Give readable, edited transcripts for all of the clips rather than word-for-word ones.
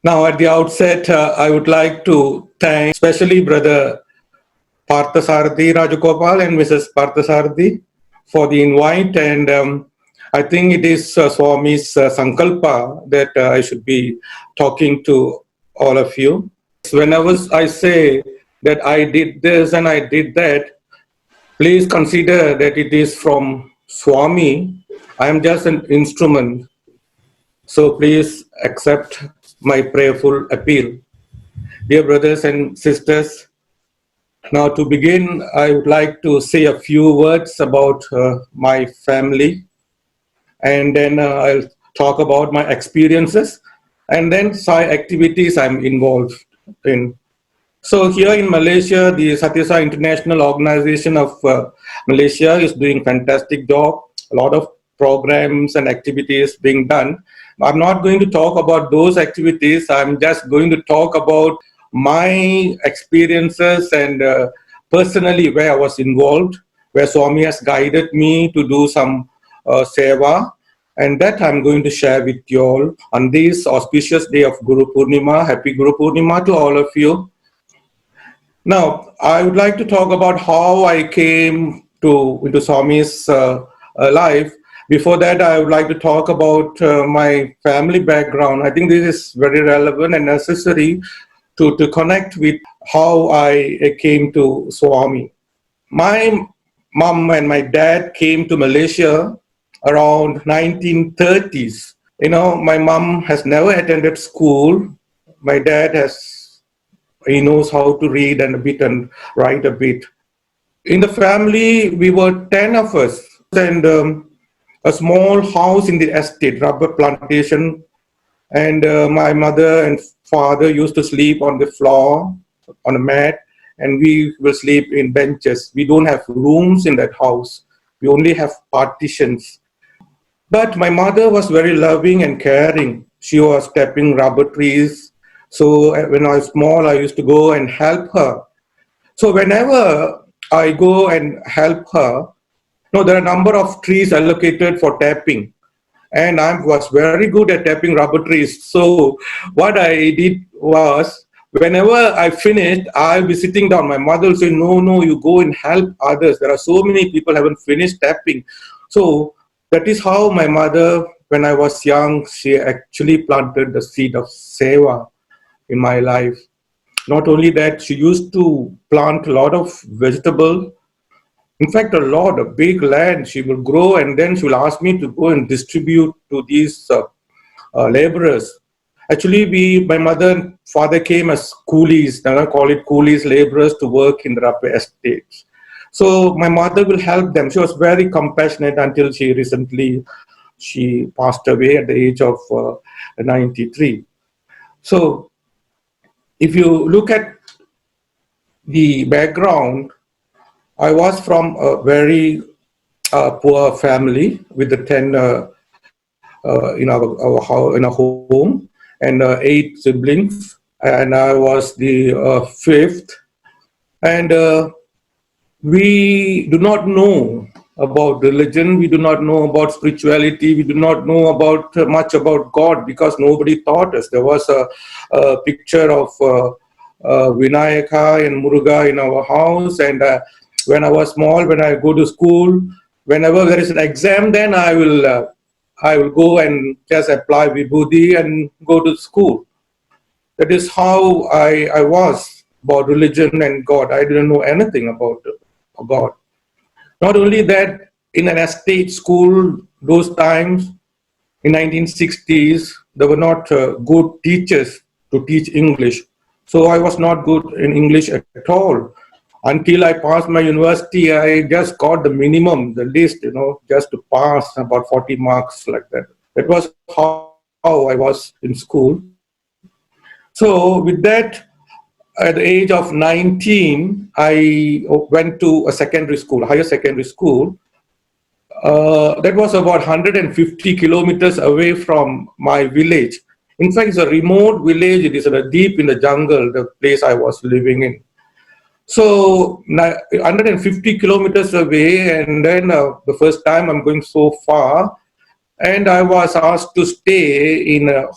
Now, at the outset, I would like to thank especially Brother Parthasarathi Rajagopal and Mrs. Parthasarathi for the invite. And I think it is Swami's Sankalpa that I should be talking to all of you. Whenever I say that I did this and I did that, please consider that it is from Swami. I am just an instrument. So please accept my prayerful appeal. Dear brothers and sisters, now to begin, I would like to say a few words about my family, and then I'll talk about my experiences and then some activities I'm involved in. So here in Malaysia, the Sathya International Organization of Malaysia is doing fantastic job. A lot of programs and activities being done. I'm not going to talk about those activities. I'm just going to talk about my experiences and personally where I was involved, where Swami has guided me to do some seva. And that I'm going to share with you all on this auspicious day of Guru Purnima. Happy Guru Purnima to all of you. Now, I would like to talk about how I came into Swami's life. Before that, I would like to talk about my family background. I think this is very relevant and necessary to connect with how I came to Swami. My mom and my dad came to Malaysia around 1930s. You know, my mom has never attended school. My dad he knows how to read and a bit and write a bit. In the family, we were 10 of us, and a small house in the estate, rubber plantation. And my mother and father used to sleep on the floor, on a mat, and we will sleep in benches. We don't have rooms in that house. We only have partitions. But my mother was very loving and caring. She was tapping rubber trees. So when I was small, I used to go and help her. So whenever I go and help her, there are a number of trees allocated for tapping. And I was very good at tapping rubber trees. So what I did was, whenever I finished, I'll be sitting down. My mother will say, no, you go and help others. There are so many people haven't finished tapping. So that is how my mother, when I was young, she actually planted the seed of seva in my life. Not only that, she used to plant a lot of vegetable. In fact, a big land she will grow, and then she will ask me to go and distribute to these laborers. Actually, my mother and father came as coolies, I call it coolies, laborers to work in the rubber estates. So my mother will help them. She was very compassionate until she passed away at the age of 93. So if you look at the background, I was from a very poor family with the 10 in a home and 8 siblings, and I was the fifth. And we do not know about religion, we do not know about spirituality, we do not know about much about God because nobody taught us. There was a picture of Vinayaka and Muruga in our house, and when I was small, when I go to school, whenever there is an exam, then I will go and just apply Vibhuti and go to school. That is how I was about religion and God. I didn't know anything about God. Not only that, in an estate school, those times, in 1960s, there were not good teachers to teach English. So I was not good in English at all. Until I passed my university, I just got the minimum, the least, just to pass about 40 marks like that. That was how I was in school. So with that, at the age of 19, I went to a secondary school, higher secondary school. That was about 150 kilometers away from my village. In fact, it's a remote village. It is deep in the jungle, the place I was living in. So 150 kilometers away, and then the first time I'm going so far, and I was asked to stay in a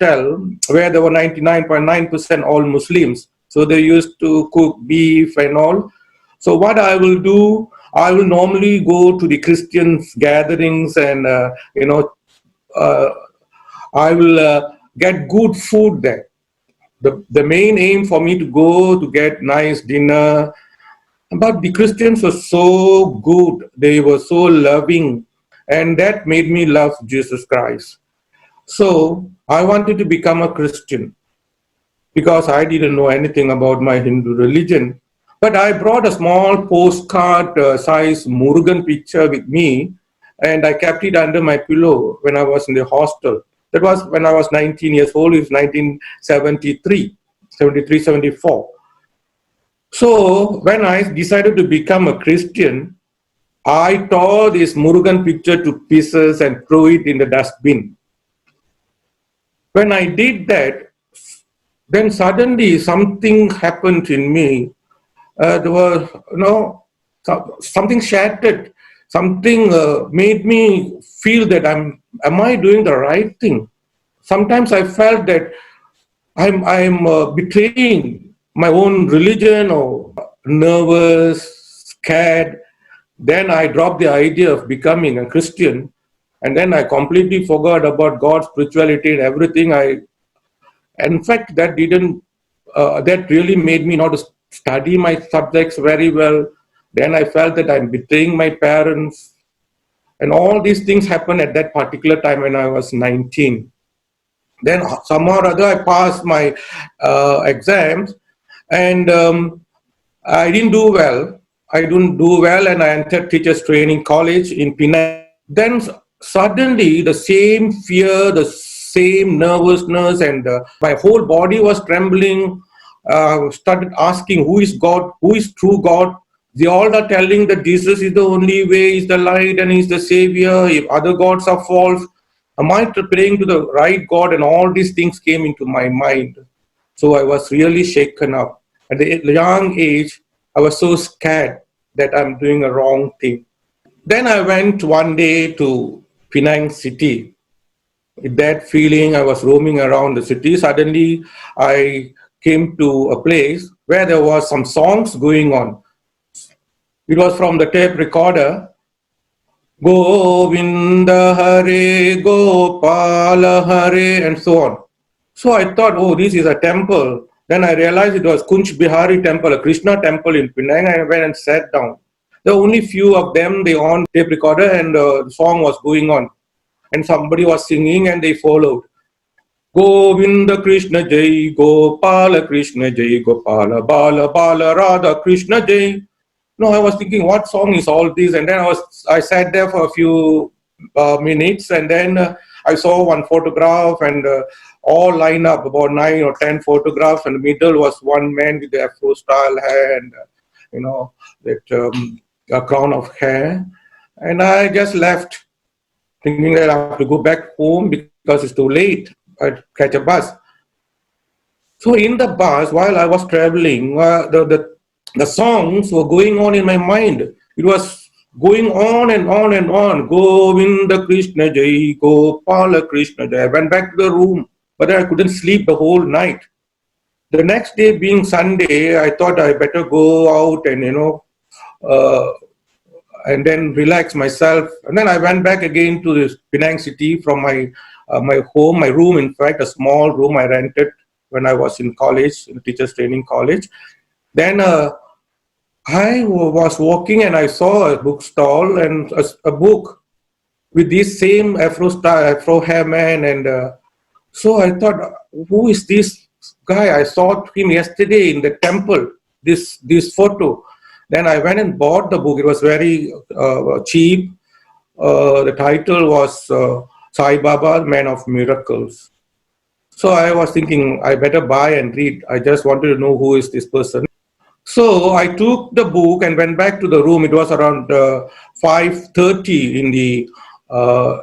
hotel where there were 99.9% all Muslims. So they used to cook beef and all. So what I will do, I will normally go to the Christians gatherings and, uh, I will get good food there. The main aim for me to go to get nice dinner. But the Christians were so good. They were so loving. And that made me love Jesus Christ. So I wanted to become a Christian because I didn't know anything about my Hindu religion. But I brought a small postcard size Murugan picture with me, and I kept it under my pillow when I was in the hostel. That was when I was 19 years old. It was 1973, 73, 74. So when I decided to become a Christian, I tore this Murugan picture to pieces and threw it in the dustbin. When I did that, then suddenly something happened in me. There was, something shattered. Something made me feel that am I doing the right thing? Sometimes I felt that I'm betraying my own religion or nervous, scared. Then I dropped the idea of becoming a Christian, and then I completely forgot about God's spirituality and everything. In fact, that really made me not to study my subjects very well. Then I felt that I'm betraying my parents, and all these things happened at that particular time when I was 19. Then somehow or other I passed my exams, and I didn't do well. I didn't do well, and I entered teachers training college in Penang. Then suddenly the same fear, the same nervousness, and my whole body was trembling. Started asking, who is God? Who is true God? They all are telling that Jesus is the only way, is the light, and is the savior. If other gods are false, am I praying to the right God? And all these things came into my mind. So I was really shaken up. At the young age, I was so scared that I'm doing a wrong thing. Then I went one day to Penang city. With that feeling, I was roaming around the city. Suddenly, I came to a place where there was some songs going on. It was from the tape recorder. Govinda Hare, Gopala Hare, and so on. So I thought, oh, this is a temple. Then I realized it was Kunch Bihari temple, a Krishna temple in Penang. I went and sat down. There were only few of them. They on tape recorder, and the song was going on. And somebody was singing, and they followed. Govinda Krishna Jai, Gopala Krishna Jai, Gopala Bala Bala Radha Krishna Jai. No, I was thinking, what song is all this? And then I sat there for a few minutes, and then I saw one photograph, and all line up, about 9 or 10 photographs, and the middle was one man with the Afro style hair and that a crown of hair. And I just left, thinking that I have to go back home because it's too late. I'd catch a bus. So in the bus, while I was traveling, the songs were going on in my mind. It was going on and on and on. Govinda Krishna Jai, Gopala Krishna Jai. I went back to the room, but I couldn't sleep the whole night. The next day, being Sunday, I thought I better go out and and then relax myself. And then I went back again to this Penang city from my home, my room. In fact, a small room I rented when I was in college, in teachers training college. Then I was walking and I saw a bookstall and a book with this same Afro hair man. And so I thought, who is this guy? I saw him yesterday in the temple, this photo. Then I went and bought the book. It was very cheap. The title was Sai Baba, Man of Miracles. So I was thinking, I better buy and read. I just wanted to know who is this person. So I took the book and went back to the room. It was around 5:30 in the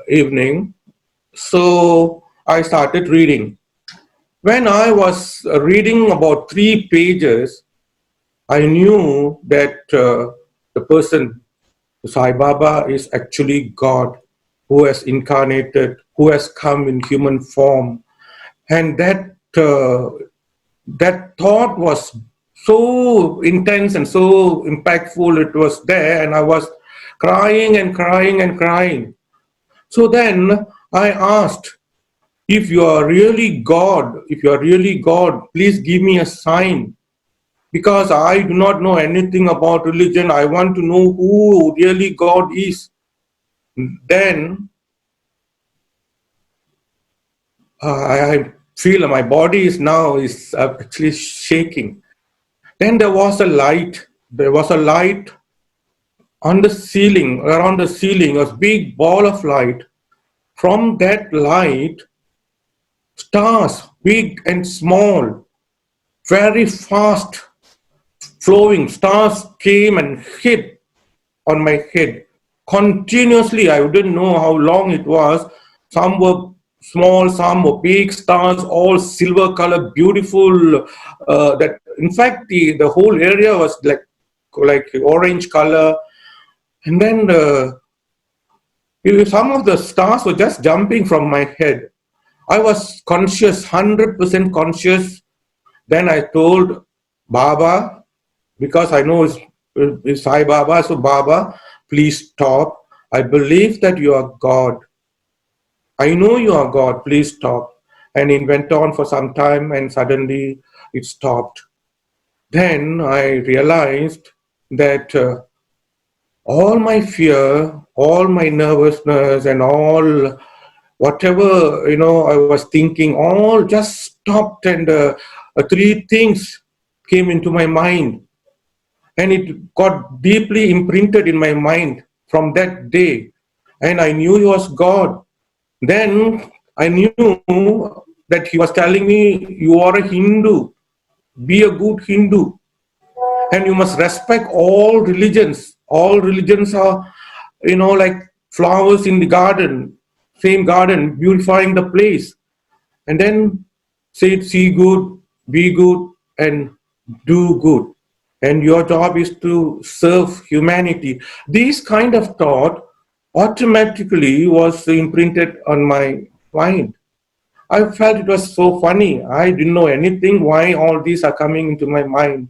evening. So I started reading. When I was reading about 3 pages, I knew that the person, Sai Baba, is actually God who has incarnated, who has come in human form. And that thought was so intense and so impactful. It was there, and I was crying and crying and crying. So then I asked, if you are really God, if you are really God, please give me a sign, because I do not know anything about religion. I want to know who really God is. Then I feel my body is now actually shaking. Then there was a light. There was a light on the ceiling, around the ceiling, a big ball of light. From that light, stars, big and small, very fast flowing stars came and hit on my head continuously. I didn't know how long it was. Some were small, some were big stars, all silver color, beautiful. That in fact the whole area was like orange color. And then some of the stars were just jumping from my head. I was conscious, 100% conscious. Then I told Baba, because I know it's Sai Baba, so Baba, please stop. I believe that you are God. I know you are God, please stop. And it went on for some time, and suddenly it stopped. Then I realized that all my fear, all my nervousness, and all whatever I was thinking, all just stopped, and three things came into my mind, and it got deeply imprinted in my mind from that day, and I knew he was God. Then I knew that he was telling me, you are a Hindu, be a good Hindu, and you must respect all religions. All religions are like flowers in the garden, same garden, beautifying the place. And then say, see good, be good, and do good. And your job is to serve humanity. This kind of thought automatically was imprinted on my mind. I felt it was so funny. I didn't know anything why all these are coming into my mind.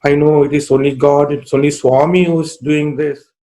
I know it is only God, it's only Swami who's doing this.